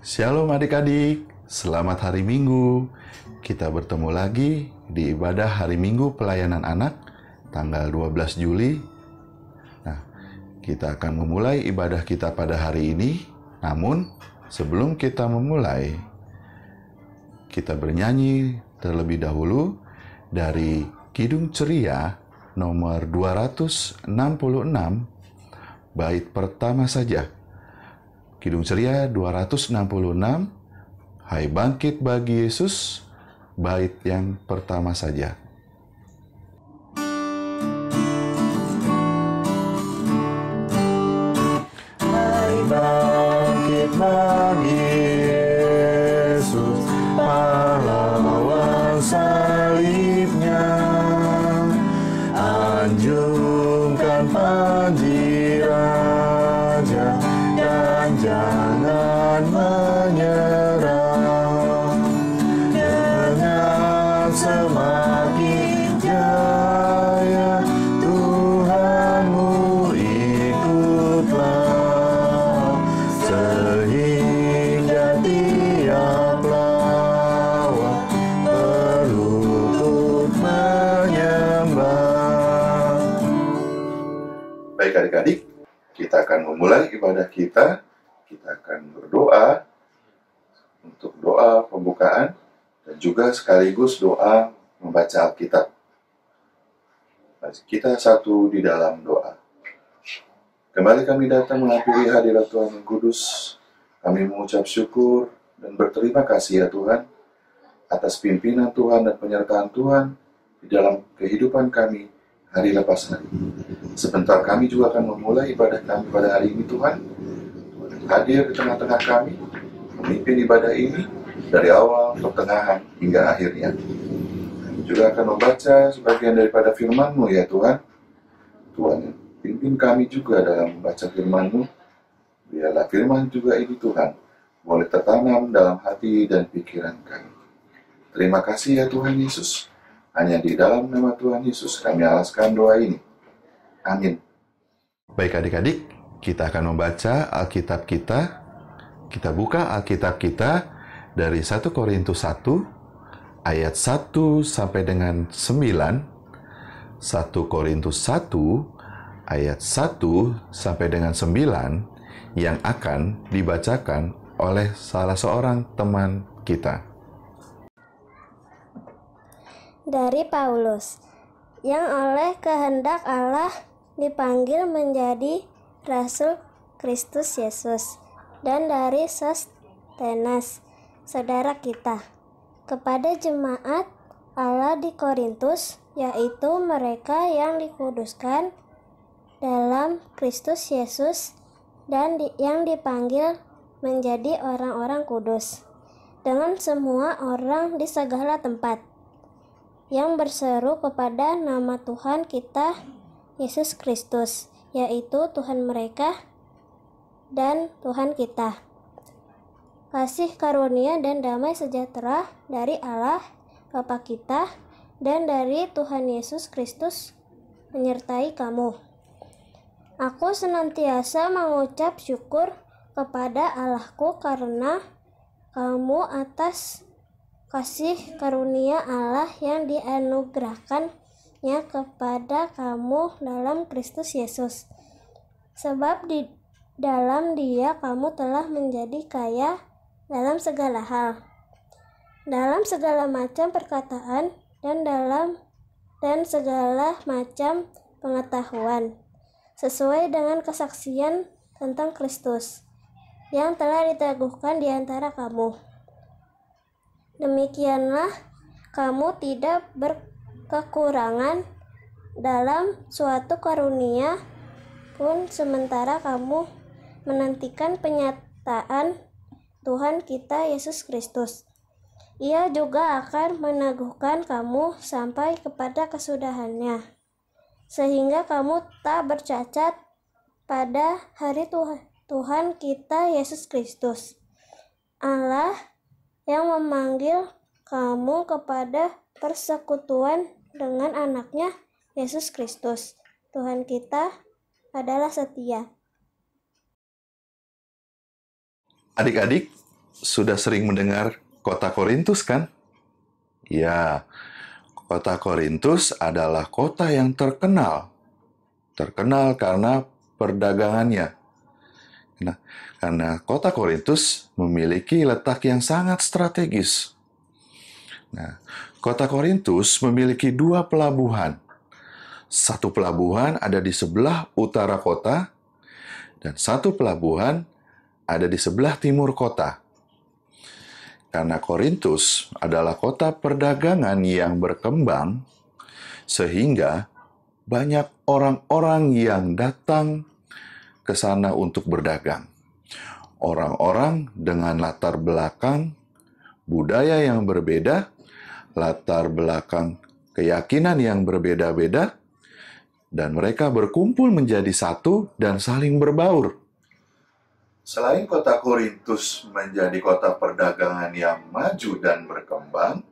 Shalom adik-adik, selamat hari Minggu. Kita bertemu lagi di ibadah hari Minggu pelayanan anak tanggal 12 Juli. Nah, kita akan memulai ibadah kita pada hari ini. Namun, sebelum kita memulai, kita bernyanyi terlebih dahulu dari Kidung Ceria nomor 266, bait pertama saja. Kidung Ceria 266, Hai bangkit bagi Yesus, bait yang pertama saja. Hai bangkit bagi Yesus, pahlawan salibnya, anjungkan panji raja, dan jangan menyerah. Dengan semakin jaya Tuhanmu ikutlah, sehingga tiap lawan berlutut menyembah. Baik adik-adik, kita akan memulai ibadah kita. Kita akan berdoa untuk doa pembukaan dan juga sekaligus doa membaca Alkitab. Kita satu di dalam doa. Kembali kami datang menghampiri hadirat Tuhan yang kudus. Kami mengucap syukur dan berterima kasih ya Tuhan atas pimpinan Tuhan dan penyertaan Tuhan di dalam kehidupan kami hari lepas hari. Sebentar kami juga akan memulai ibadah kami pada hari ini Tuhan. Hadir di tengah-tengah kami, memimpin ibadah ini dari awal, pertengahan, hingga akhirnya. Kami juga akan membaca sebagian daripada firman-Mu ya Tuhan. Tuhan, pimpin kami juga dalam membaca firman-Mu. Biarlah firman juga ini Tuhan, boleh tertanam dalam hati dan pikiran kami. Terima kasih ya Tuhan Yesus. Hanya di dalam nama Tuhan Yesus kami alaskan doa ini. Amin. Baik adik-adik, kita akan membaca Alkitab kita. Kita buka Alkitab kita dari 1 Korintus 1 ayat 1 sampai dengan 9. 1 Korintus 1 ayat 1 sampai dengan 9 yang akan dibacakan oleh salah seorang teman kita. Dari Paulus, yang oleh kehendak Allah dipanggil menjadi Rasul Kristus Yesus, dan dari Sostenes, saudara kita, kepada jemaat Allah di Korintus, yaitu mereka yang dikuduskan dalam Kristus Yesus dan yang dipanggil menjadi orang-orang kudus, dengan semua orang di segala tempat, yang berseru kepada nama Tuhan kita Yesus Kristus, yaitu Tuhan mereka dan Tuhan kita. Kasih karunia dan damai sejahtera dari Allah Bapa kita dan dari Tuhan Yesus Kristus menyertai kamu. Aku senantiasa mengucap syukur kepada Allahku karena kamu atas kasih karunia Allah yang dianugerahkannya kepada kamu dalam Kristus Yesus. Sebab di dalam Dia kamu telah menjadi kaya dalam segala hal, dalam segala macam perkataan dan segala macam pengetahuan, sesuai dengan kesaksian tentang Kristus yang telah diteguhkan di antara kamu. Demikianlah kamu tidak berkekurangan dalam suatu karunia pun sementara kamu menantikan penyataan Tuhan kita Yesus Kristus. Ia juga akan meneguhkan kamu sampai kepada kesudahannya, sehingga kamu tak bercacat pada hari Tuhan kita Yesus Kristus. Allah yang memanggil kamu kepada persekutuan dengan anaknya Yesus Kristus, Tuhan kita adalah setia. Adik-adik, sudah sering mendengar kota Korintus kan? Ya, kota Korintus adalah kota yang terkenal. Terkenal karena perdagangannya. Nah, karena kota Korintus memiliki letak yang sangat strategis. Nah, kota Korintus memiliki 2 pelabuhan. Satu pelabuhan ada di sebelah utara kota, dan satu pelabuhan ada di sebelah timur kota. Karena Korintus adalah kota perdagangan yang berkembang, sehingga banyak orang-orang yang datang ke sana untuk berdagang. Orang-orang dengan latar belakang budaya yang berbeda, latar belakang keyakinan yang berbeda-beda, dan mereka berkumpul menjadi satu dan saling berbaur. Selain kota Korintus menjadi kota perdagangan yang maju dan berkembang,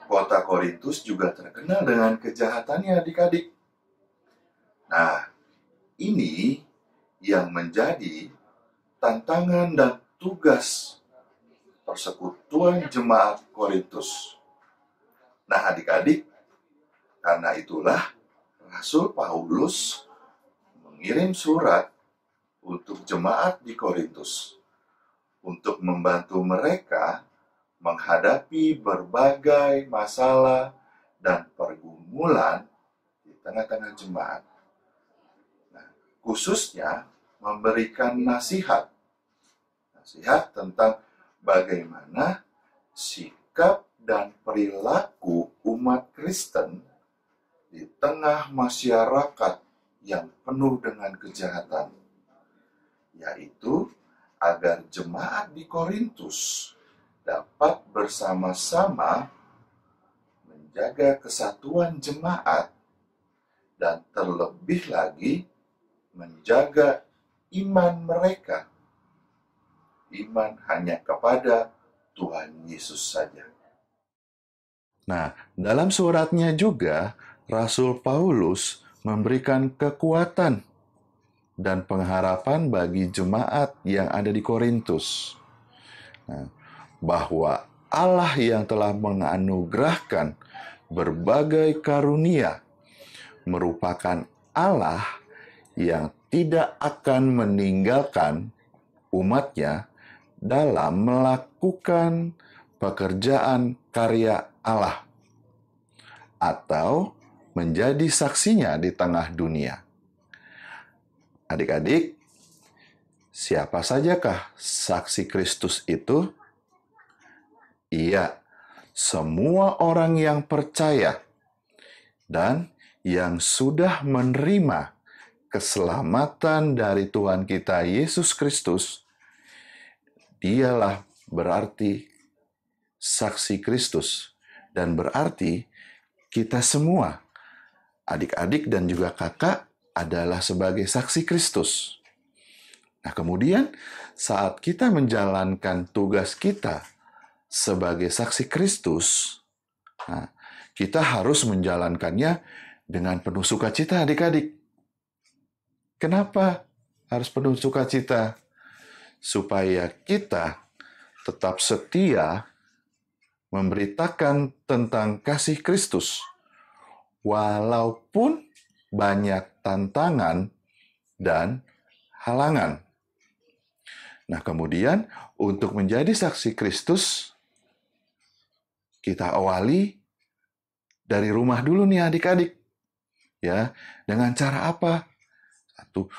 kota Korintus juga terkenal dengan kejahatannya adik-adik. Nah, ini yang menjadi tantangan dan tugas persekutuan jemaat Korintus. Nah, adik-adik, karena itulah Rasul Paulus mengirim surat untuk jemaat di Korintus, untuk membantu mereka menghadapi berbagai masalah dan pergumulan di tengah-tengah jemaat. Nah, khususnya memberikan nasihat tentang bagaimana sikap dan perilaku umat Kristen di tengah masyarakat yang penuh dengan kejahatan, yaitu agar jemaat di Korintus dapat bersama-sama menjaga kesatuan jemaat dan terlebih lagi menjaga iman mereka. Iman hanya kepada Tuhan Yesus saja. Nah, dalam suratnya juga Rasul Paulus memberikan kekuatan dan pengharapan bagi jemaat yang ada di Korintus. Nah, bahwa Allah yang telah menganugerahkan berbagai karunia merupakan Allah yang tidak akan meninggalkan umatnya dalam melakukan pekerjaan karya Allah atau menjadi saksinya di tengah dunia. Adik-adik, siapa sajakah saksi Kristus itu? Iya, semua orang yang percaya dan yang sudah menerima keselamatan dari Tuhan kita Yesus Kristus, dialah berarti saksi Kristus. Dan berarti kita semua, adik-adik dan juga kakak, adalah sebagai saksi Kristus. Nah, kemudian saat kita menjalankan tugas kita sebagai saksi Kristus, nah, kita harus menjalankannya dengan penuh sukacita, adik-adik. Kenapa harus penuh sukacita? Supaya kita tetap setia memberitakan tentang kasih Kristus, walaupun banyak tantangan dan halangan. Nah, kemudian untuk menjadi saksi Kristus, kita awali dari rumah dulu nih adik-adik. Ya, dengan cara apa? Satu,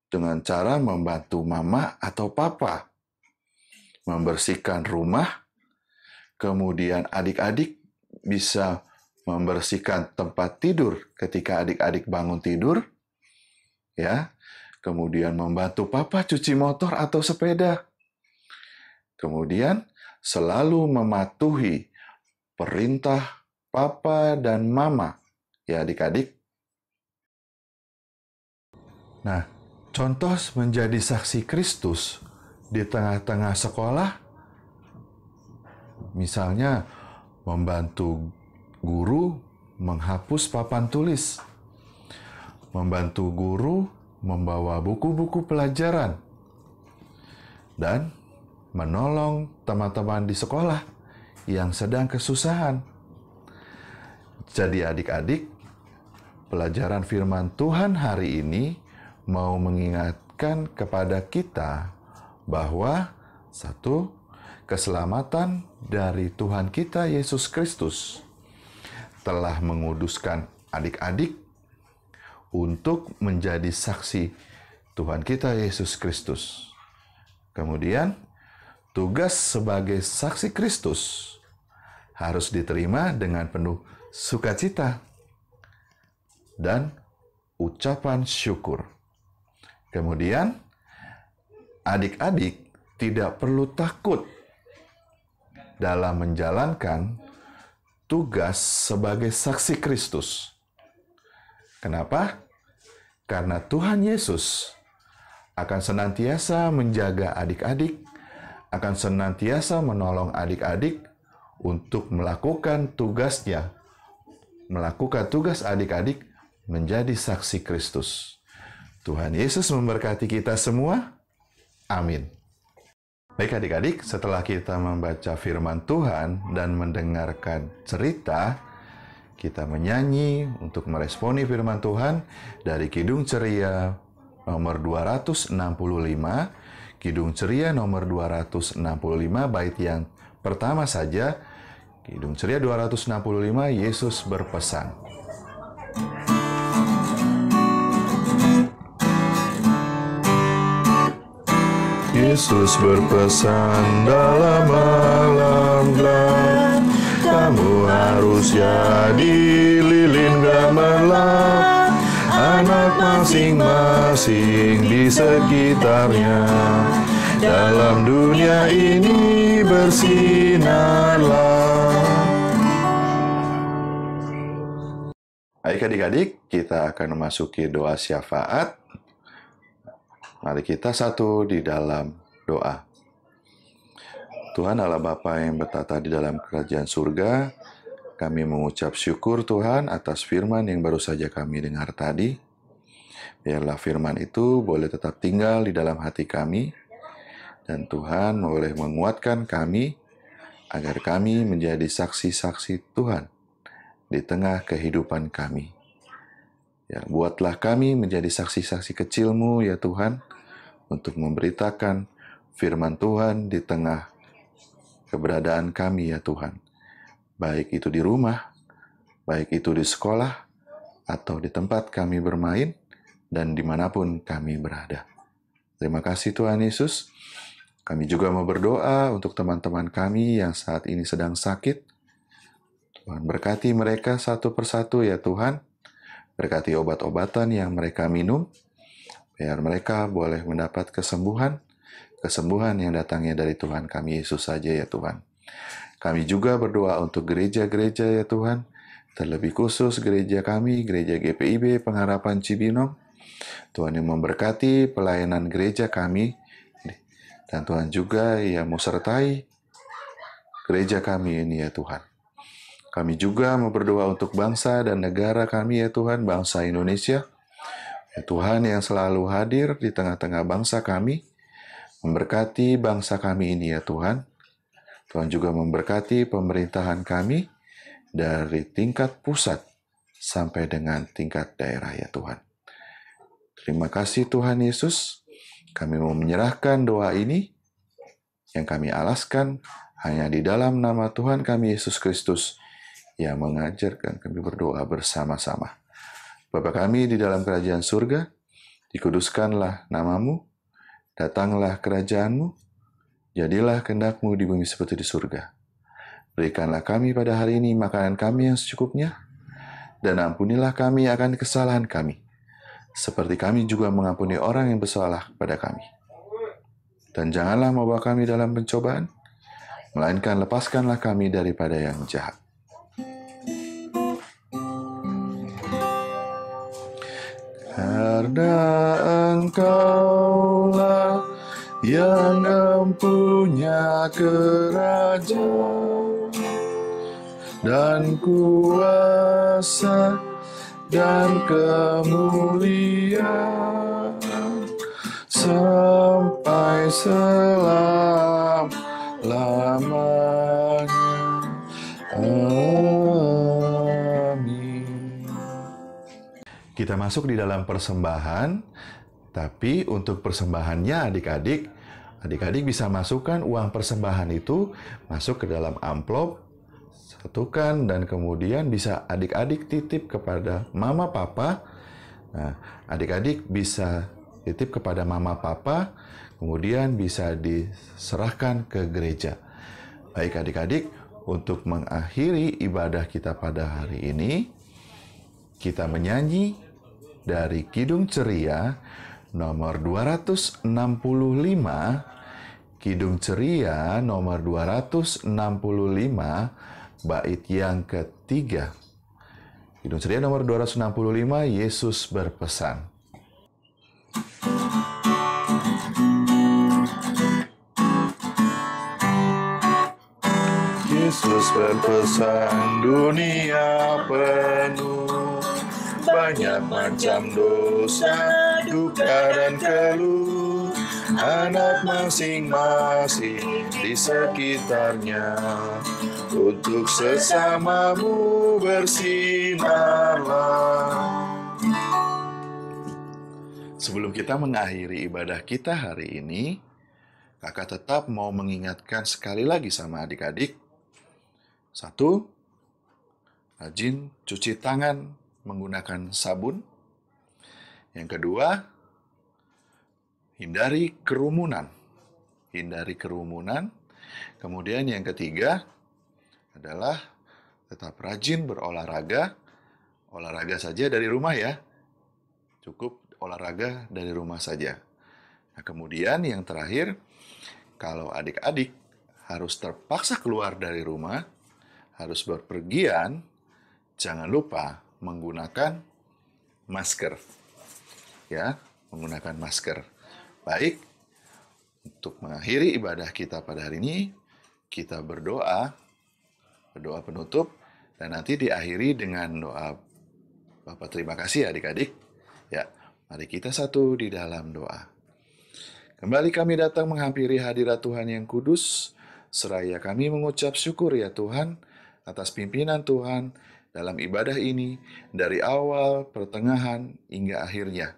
dengan cara membantu mama atau papa membersihkan rumah. Kemudian adik-adik bisa membersihkan tempat tidur ketika adik-adik bangun tidur, ya. Kemudian membantu papa cuci motor atau sepeda. Kemudian selalu mematuhi perintah papa dan mama, ya adik-adik. Nah, contoh menjadi saksi Kristus di tengah-tengah sekolah, misalnya membantu guru menghapus papan tulis, membantu guru membawa buku-buku pelajaran, dan menolong teman-teman di sekolah yang sedang kesusahan. Jadi adik-adik, pelajaran firman Tuhan hari ini mau mengingatkan kepada kita bahwa satu, keselamatan dari Tuhan kita Yesus Kristus telah menguduskan adik-adik untuk menjadi saksi Tuhan kita Yesus Kristus. Kemudian, tugas sebagai saksi Kristus harus diterima dengan penuh sukacita dan ucapan syukur. Kemudian, adik-adik tidak perlu takut dalam menjalankan tugas sebagai saksi Kristus. Kenapa? Karena Tuhan Yesus akan senantiasa menjaga adik-adik, akan senantiasa menolong adik-adik untuk melakukan tugasnya, melakukan tugas adik-adik menjadi saksi Kristus. Tuhan Yesus memberkati kita semua. Amin. Baik adik-adik, setelah kita membaca firman Tuhan dan mendengarkan cerita, kita menyanyi untuk meresponi firman Tuhan dari Kidung Ceria nomor 265, Kidung Ceria nomor 265, bait yang pertama saja, Kidung Ceria 265, Yesus berpesan. Yesus berpesan dalam malam gelap, kamu harus jadi lilin gemerlap, anak masing-masing di sekitarnya. Dalam dunia ini bersinarlah. Baik adik-adik, kita akan memasuki doa syafaat. Mari kita satu di dalam doa. Tuhan Allah Bapa yang bertata di dalam kerajaan surga, kami mengucap syukur Tuhan atas firman yang baru saja kami dengar tadi. Biarlah firman itu boleh tetap tinggal di dalam hati kami, dan Tuhan boleh menguatkan kami agar kami menjadi saksi-saksi Tuhan di tengah kehidupan kami. Ya, buatlah kami menjadi saksi-saksi kecil-Mu ya Tuhan, untuk memberitakan firman Tuhan di tengah keberadaan kami ya Tuhan. Baik itu di rumah, baik itu di sekolah, atau di tempat kami bermain, dan dimanapun kami berada. Terima kasih Tuhan Yesus. Kami juga mau berdoa untuk teman-teman kami yang saat ini sedang sakit. Tuhan berkati mereka satu persatu ya Tuhan. Berkati obat-obatan yang mereka minum, biar mereka boleh mendapat kesembuhan yang datangnya dari Tuhan kami Yesus saja ya Tuhan. Kami juga berdoa untuk gereja-gereja ya Tuhan, terlebih khusus gereja kami, gereja GPIB Pengharapan Cibinong. Tuhan yang memberkati pelayanan gereja kami, dan Tuhan juga yang mau sertai gereja kami ini ya Tuhan. Kami juga mau berdoa untuk bangsa dan negara kami ya Tuhan, bangsa Indonesia. Ya Tuhan yang selalu hadir di tengah-tengah bangsa kami, memberkati bangsa kami ini ya Tuhan. Tuhan juga memberkati pemerintahan kami dari tingkat pusat sampai dengan tingkat daerah ya Tuhan. Terima kasih Tuhan Yesus. Kami mau menyerahkan doa ini yang kami alaskan hanya di dalam nama Tuhan kami Yesus Kristus, yang mengajarkan kami berdoa bersama-sama. Bapa kami di dalam kerajaan surga, dikuduskanlah nama-Mu, datanglah kerajaan-Mu, jadilah kehendak-Mu di bumi seperti di surga. Berikanlah kami pada hari ini makanan kami yang secukupnya, dan ampunilah kami akan kesalahan kami, seperti kami juga mengampuni orang yang bersalah kepada kami. Dan janganlah membawa kami dalam pencobaan, melainkan lepaskanlah kami daripada yang jahat. Karena Engkaulah yang mempunyai kerajaan dan kuasa dan kemuliaan sampai selama-lamanya. Amin. Kita masuk di dalam persembahan, tapi untuk persembahannya adik-adik bisa masukkan uang persembahan itu masuk ke dalam amplop, satukan, dan kemudian bisa adik-adik titip kepada mama papa. Nah, adik-adik bisa titip kepada mama papa, kemudian bisa diserahkan ke gereja. Baik adik-adik, untuk mengakhiri ibadah kita pada hari ini, kita menyanyi dari Kidung Ceria nomor 265, Kidung Ceria nomor 265, bait yang ketiga. Kidung Ceria nomor 265, Yesus berpesan. Yesus berpesan, dunia penuh banyak macam dosa, duka dan keluh, anak masing-masing di sekitarnya. Untuk sesamamu bersinarlah. Sebelum kita mengakhiri ibadah kita hari ini, kakak tetap mau mengingatkan sekali lagi sama adik-adik. 1. Rajin cuci tangan menggunakan sabun. Yang kedua, hindari kerumunan. Kemudian yang ketiga adalah tetap rajin berolahraga. Olahraga saja dari rumah ya. Cukup olahraga dari rumah saja. Nah, kemudian yang terakhir, kalau adik-adik harus terpaksa keluar dari rumah, harus berpergian, jangan lupa menggunakan masker. Ya, menggunakan masker. Baik, untuk mengakhiri ibadah kita pada hari ini, kita berdoa penutup, dan nanti diakhiri dengan doa Bapak terima kasih adik-adik. Ya, mari kita satu di dalam doa. Kembali kami datang menghampiri hadirat Tuhan yang kudus, seraya kami mengucap syukur ya Tuhan, atas pimpinan Tuhan dalam ibadah ini, dari awal, pertengahan, hingga akhirnya.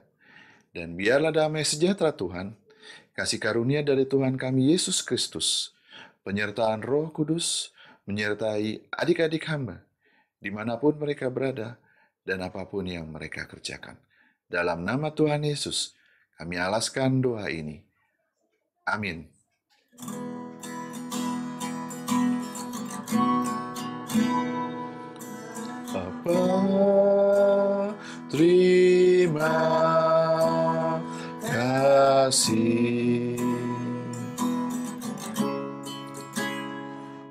Dan biarlah damai sejahtera Tuhan, kasih karunia dari Tuhan kami Yesus Kristus, penyertaan Roh Kudus, menyertai adik-adik hamba, dimanapun mereka berada, dan apapun yang mereka kerjakan. Dalam nama Tuhan Yesus, kami alaskan doa ini. Amin. Bapa, terima kasih.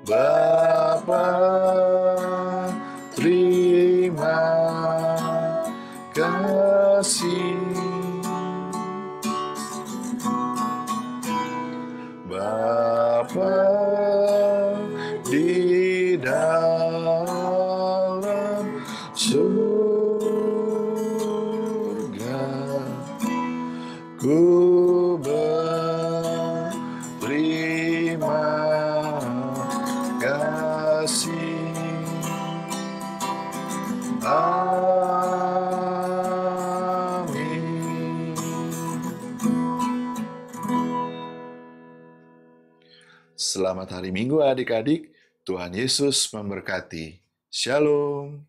Bapa, terima kasih. Bapa di dalam surga, ku berterima kasih. Amin. Selamat hari Minggu adik-adik. Tuhan Yesus memberkati. Shalom.